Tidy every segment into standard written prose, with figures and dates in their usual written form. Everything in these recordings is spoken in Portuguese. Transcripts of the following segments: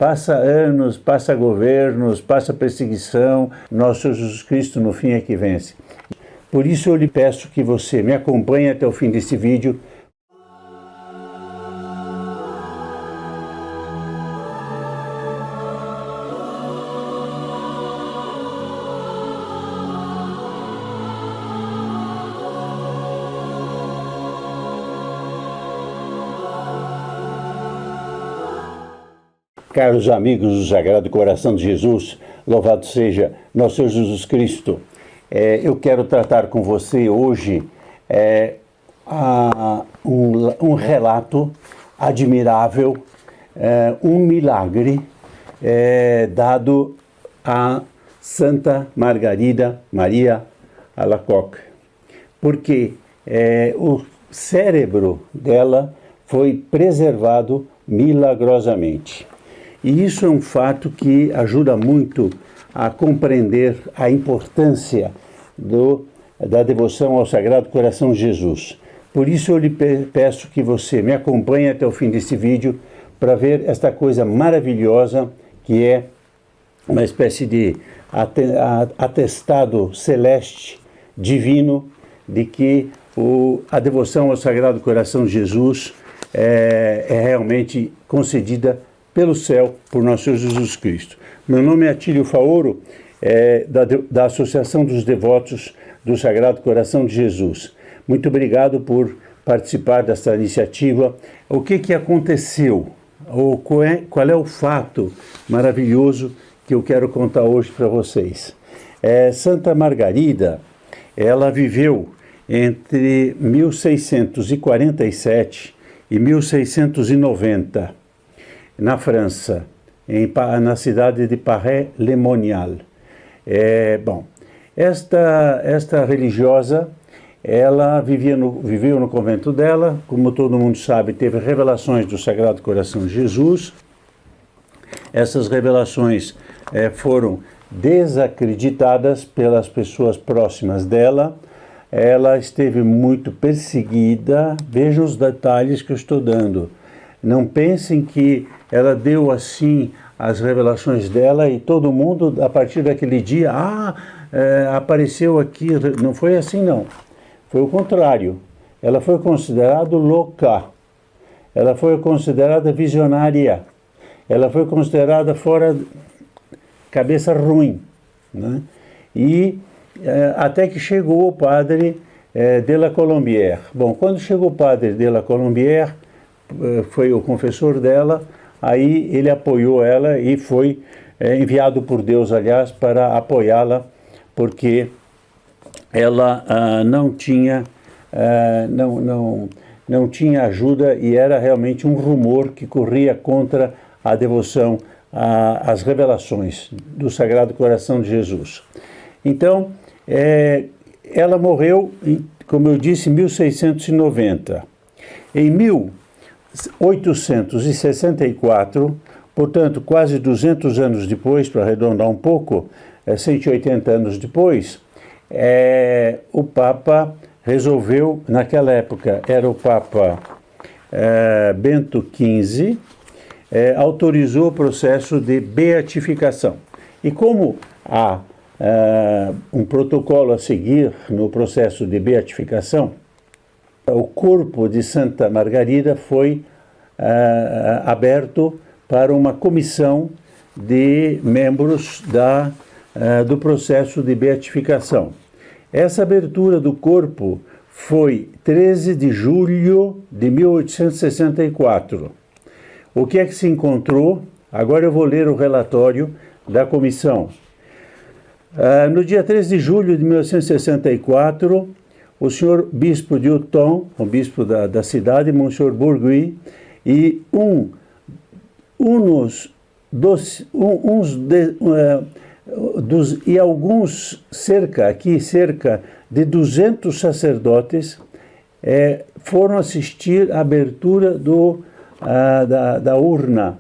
Passa anos, passa governos, passa perseguição, nosso Jesus Cristo no fim é que vence. Por isso eu lhe peço que você me acompanhe até o fim desse vídeo. Caros amigos do Sagrado Coração de Jesus, louvado seja nosso Senhor Jesus Cristo. Eu quero tratar com você hoje um relato admirável, um milagre dado a Santa Margarida Maria Alacoque, porque o cérebro dela foi preservado milagrosamente. E isso é um fato que ajuda muito a compreender a importância da devoção ao Sagrado Coração de Jesus. Por isso eu lhe peço que você me acompanhe até o fim desse vídeo para ver esta coisa maravilhosa que é uma espécie de atestado celeste, divino, de que a devoção ao Sagrado Coração de Jesus é realmente concedida pelo céu, por nosso Senhor Jesus Cristo. Meu nome é Atílio Faoro, da Associação dos Devotos do Sagrado Coração de Jesus. Muito obrigado por participar desta iniciativa. O que aconteceu? Qual é o fato maravilhoso que eu quero contar hoje para vocês? Santa Margarida, ela viveu entre 1647 e 1690, na França, na cidade de Paray-le-Monial. Esta religiosa, ela viveu no convento dela, como todo mundo sabe, teve revelações do Sagrado Coração de Jesus. Essas revelações foram desacreditadas pelas pessoas próximas dela. Ela esteve muito perseguida. Vejam os detalhes que eu estou dando. Não pensem que ela deu assim as revelações dela e todo mundo, a partir daquele dia, apareceu aqui. Não foi assim, não. Foi o contrário. Ela foi considerada louca. Ela foi considerada visionária. Ela foi considerada fora, cabeça ruim, né? E até que chegou o padre de la Colombière. Bom, quando chegou o padre de la Colombière, foi o confessor dela, aí ele apoiou ela e foi enviado por Deus, aliás, para apoiá-la, porque ela não tinha ajuda e era realmente um rumor que corria contra a devoção às revelações do Sagrado Coração de Jesus. Então, ela morreu, como eu disse, em 1690. Em 1864, portanto, quase 200 anos depois, para arredondar um pouco, 180 anos depois, o Papa resolveu, naquela época era o Papa Bento XV, autorizou o processo de beatificação. E como há um protocolo a seguir no processo de beatificação, o corpo de Santa Margarida foi aberto para uma comissão de membros do processo de beatificação. Essa abertura do corpo foi 13 de julho de 1864. O que é que se encontrou? Agora eu vou ler o relatório da comissão. No dia 13 de julho de 1864, o senhor bispo de Autun, o bispo da cidade, Monsieur Bourguy, e alguns, cerca de 200 sacerdotes foram assistir à abertura da urna,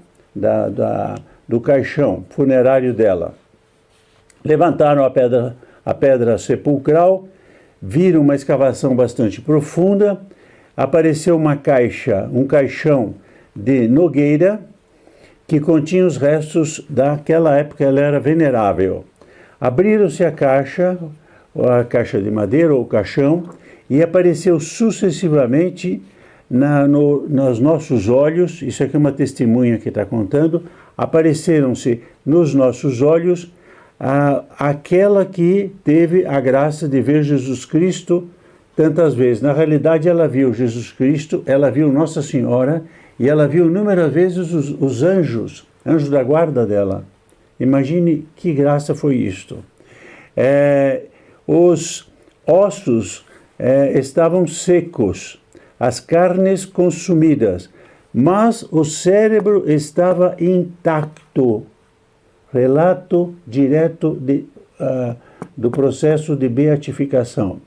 do caixão funerário dela. Levantaram a pedra sepulcral, viram uma escavação bastante profunda, apareceu um caixão de nogueira, que continha os restos daquela época, ela era venerável. Abriram-se a caixa de madeira ou caixão, e apareceu sucessivamente nos nossos olhos, isso aqui é uma testemunha que está contando, apareceram-se nos nossos olhos aquela que teve a graça de ver Jesus Cristo tantas vezes. Na realidade, ela viu Jesus Cristo, ela viu Nossa Senhora, e ela viu inúmeras vezes os anjos da guarda dela. Imagine que graça foi isto. Os ossos estavam secos, as carnes consumidas, mas o cérebro estava intacto. Relato direto do processo de beatificação.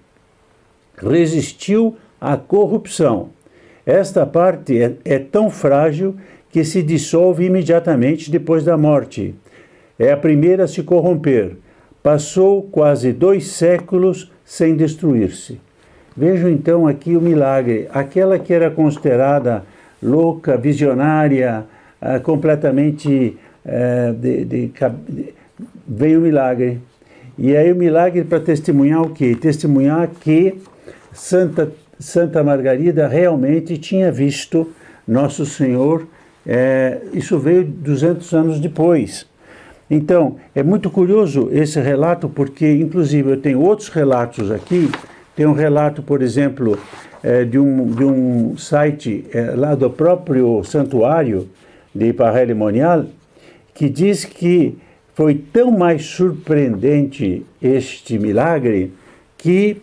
Resistiu à corrupção. Esta parte é tão frágil que se dissolve imediatamente depois da morte. É a primeira a se corromper. Passou quase 2 séculos sem destruir-se. Vejam então aqui o milagre. Aquela que era considerada louca, visionária, completamente... veio o milagre. E aí o milagre para testemunhar o quê? Testemunhar que Santa Margarida realmente tinha visto Nosso Senhor. Isso veio 200 anos depois. Então, é muito curioso esse relato, porque, inclusive, eu tenho outros relatos aqui. Tem um relato, por exemplo, de um site lá do próprio santuário de Paray-le-Monial, que diz que foi tão mais surpreendente este milagre que,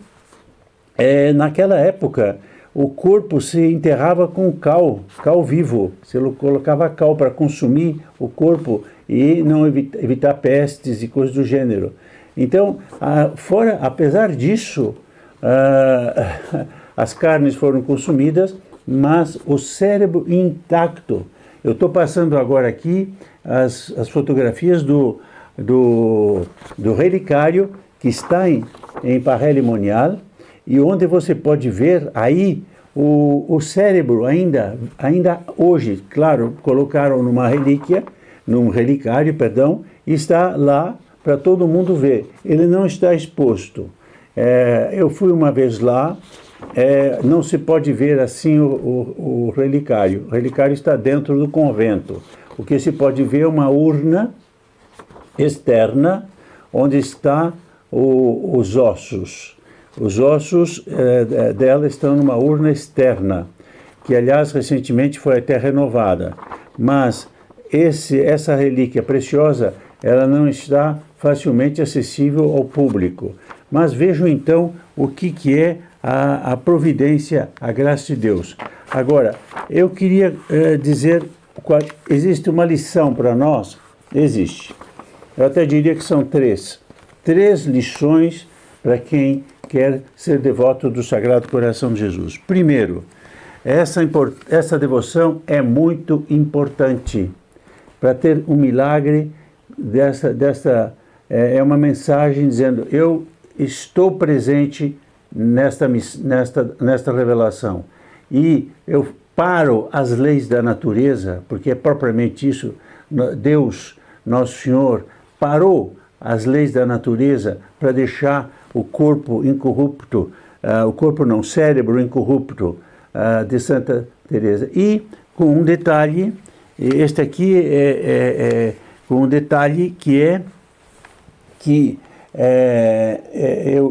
naquela época, o corpo se enterrava com cal vivo. Se colocava cal para consumir o corpo e não evitar pestes e coisas do gênero. Então, apesar disso, as carnes foram consumidas, mas o cérebro intacto. Eu estou passando agora aqui as fotografias do relicário que está em Paray-le-Monial, e onde você pode ver aí o cérebro ainda hoje, claro, colocaram num relicário, e está lá para todo mundo ver. Ele não está exposto. Eu fui uma vez lá, não se pode ver assim o relicário. O relicário está dentro do convento. O que se pode ver é uma urna externa, onde está os ossos. Os ossos dela estão numa urna externa, que, aliás, recentemente foi até renovada. Mas essa relíquia preciosa, ela não está facilmente acessível ao público. Mas vejam, então, o que é a providência, a graça de Deus. Agora, eu queria dizer, existe uma lição para nós? Existe. Eu até diria que são 3. 3 lições para quem quer ser devoto do Sagrado Coração de Jesus. Primeiro, essa devoção é muito importante para ter um milagre é uma mensagem dizendo: eu estou presente nesta revelação, e eu paro as leis da natureza, porque é propriamente isso. Deus, Nosso Senhor, parou as leis da natureza para deixar o corpo incorrupto, o cérebro incorrupto de Santa Teresa. E com um detalhe, este aqui com um detalhe que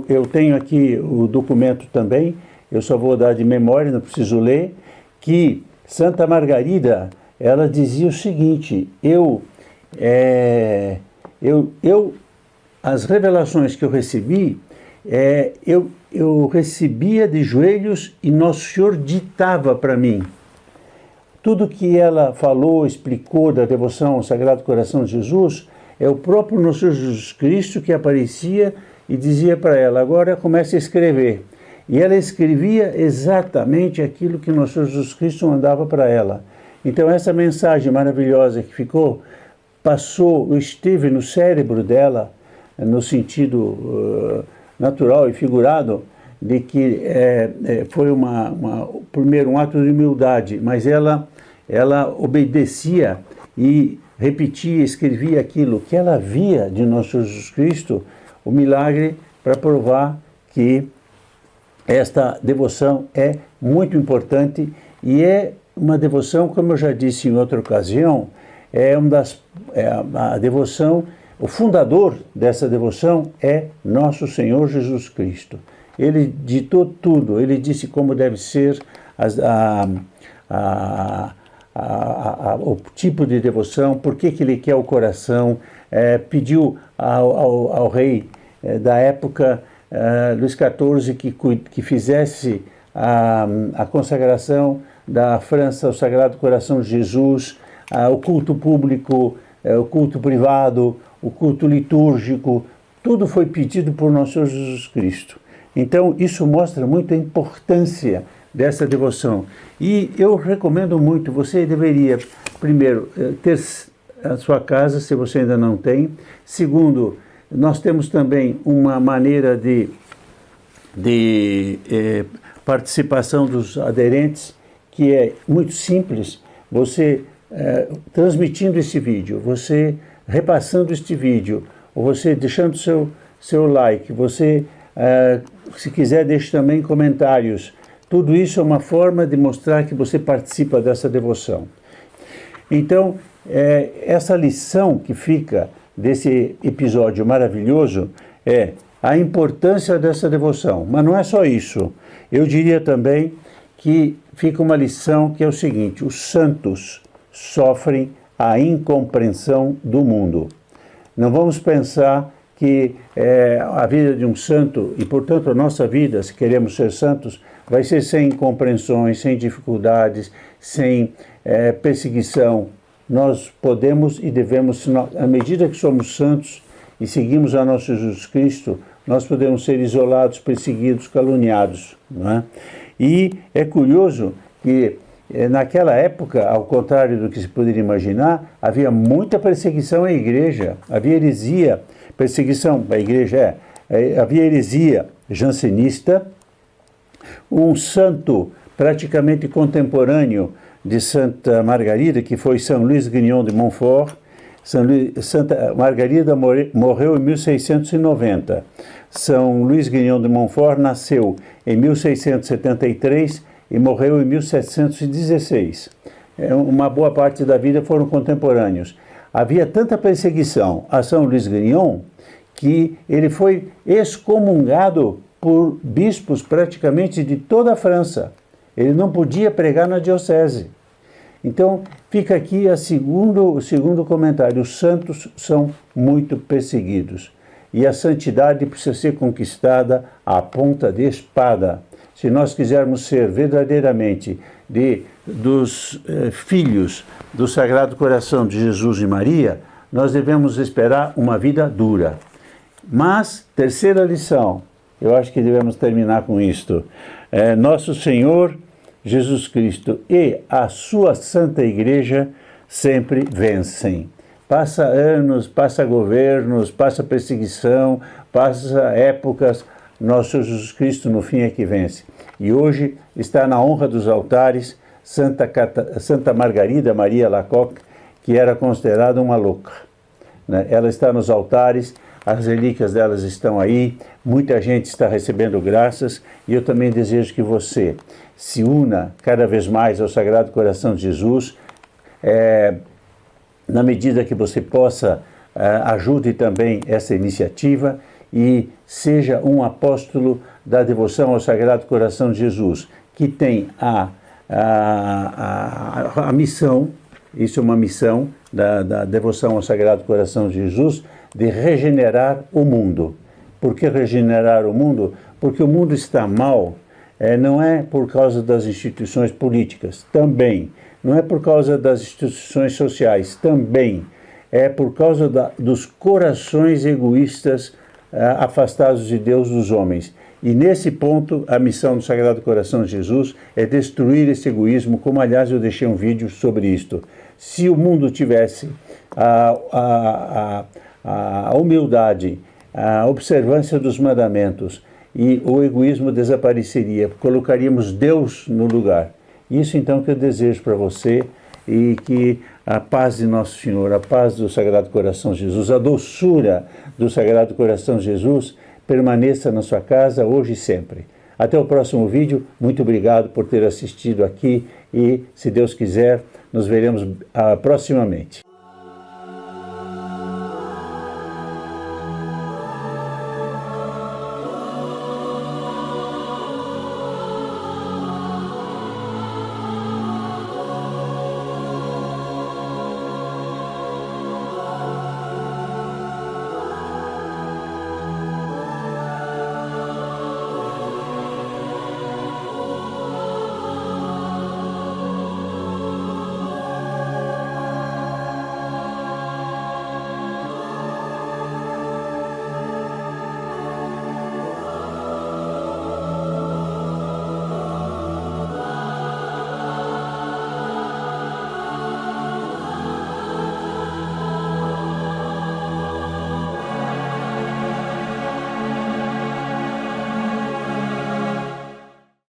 eu tenho aqui o documento também, eu só vou dar de memória, não preciso ler, que Santa Margarida, ela dizia o seguinte: as revelações que eu recebi, eu recebia de joelhos e Nosso Senhor ditava para mim. Tudo que ela falou, explicou da devoção ao Sagrado Coração de Jesus, é o próprio Nosso Senhor Jesus Cristo que aparecia e dizia para ela: agora comece a escrever. E ela escrevia exatamente aquilo que Nosso Senhor Jesus Cristo mandava para ela. Então essa mensagem maravilhosa que esteve no cérebro dela, no sentido natural e figurado, de que foi primeiro um ato de humildade, mas ela obedecia e repetia, escrevia aquilo que ela via de nosso Jesus Cristo, o milagre para provar que esta devoção é muito importante e é uma devoção, como eu já disse em outra ocasião, a devoção, o fundador dessa devoção é nosso Senhor Jesus Cristo. Ele ditou tudo, ele disse como deve ser o tipo de devoção, por que ele quer o coração, pediu ao rei da época, Luís XIV, que fizesse a consagração da França ao Sagrado Coração de Jesus, o culto público, o culto privado, o culto litúrgico, tudo foi pedido por nosso Senhor Jesus Cristo. Então, isso mostra muito a importância dessa devoção. E eu recomendo muito, você deveria, primeiro, ter a sua casa, se você ainda não tem. Segundo, nós temos também uma maneira de participação dos aderentes, que é muito simples. Você transmitindo esse vídeo, você repassando este vídeo, ou você deixando seu like, você, se quiser, deixe também comentários. Tudo isso é uma forma de mostrar que você participa dessa devoção. Então, essa lição que fica desse episódio maravilhoso é a importância dessa devoção. Mas não é só isso. Eu diria também que fica uma lição que é o seguinte: os santos sofrem a incompreensão do mundo. Não vamos pensar que a vida de um santo, e portanto a nossa vida, se queremos ser santos, vai ser sem incompreensões, sem dificuldades, sem perseguição. Nós podemos e devemos, à medida que somos santos e seguimos a nosso Jesus Cristo, nós podemos ser isolados, perseguidos, caluniados, não é? E é curioso que naquela época, ao contrário do que se poderia imaginar, havia muita perseguição à igreja, havia heresia, perseguição à igreja, havia heresia jansenista. Um santo praticamente contemporâneo de Santa Margarida, que foi São Luís Grignon de Montfort. Santa Margarida morreu em 1690. São Luís Grignon de Montfort nasceu em 1673 e morreu em 1716. Uma boa parte da vida foram contemporâneos. Havia tanta perseguição a São Luís Grignon que ele foi excomungado por bispos praticamente de toda a França. Ele não podia pregar na diocese. Então, fica aqui o segundo comentário. Os santos são muito perseguidos. E a santidade precisa ser conquistada à ponta de espada. Se nós quisermos ser verdadeiramente dos filhos do Sagrado Coração de Jesus e Maria, nós devemos esperar uma vida dura. Mas, terceira lição, eu acho que devemos terminar com isto. Nosso Senhor Jesus Cristo e a sua Santa Igreja sempre vencem. Passa anos, passa governos, passa perseguição, passa épocas, nosso Jesus Cristo no fim é que vence. E hoje está na honra dos altares Santa Margarida Maria Alacoque, que era considerada uma louca, né? Ela está nos altares, as relíquias delas estão aí, muita gente está recebendo graças, e eu também desejo que você se una cada vez mais ao Sagrado Coração de Jesus, na medida que você possa, ajude também essa iniciativa e seja um apóstolo da devoção ao Sagrado Coração de Jesus, que tem a missão, isso é uma missão da devoção ao Sagrado Coração de Jesus, de regenerar o mundo. Por que regenerar o mundo? Porque o mundo está mal, não é por causa das instituições políticas, também. Não é por causa das instituições sociais, também. É por causa dos corações egoístas afastados de Deus dos homens. E nesse ponto, a missão do Sagrado Coração de Jesus é destruir esse egoísmo, como aliás eu deixei um vídeo sobre isto. Se o mundo tivesse a humildade, a observância dos mandamentos e o egoísmo desapareceria, colocaríamos Deus no lugar. Isso então que eu desejo para você, e que a paz de Nosso Senhor, a paz do Sagrado Coração de Jesus, a doçura do Sagrado Coração de Jesus permaneça na sua casa hoje e sempre. Até o próximo vídeo, muito obrigado por ter assistido aqui e, se Deus quiser, nos veremos proximamente.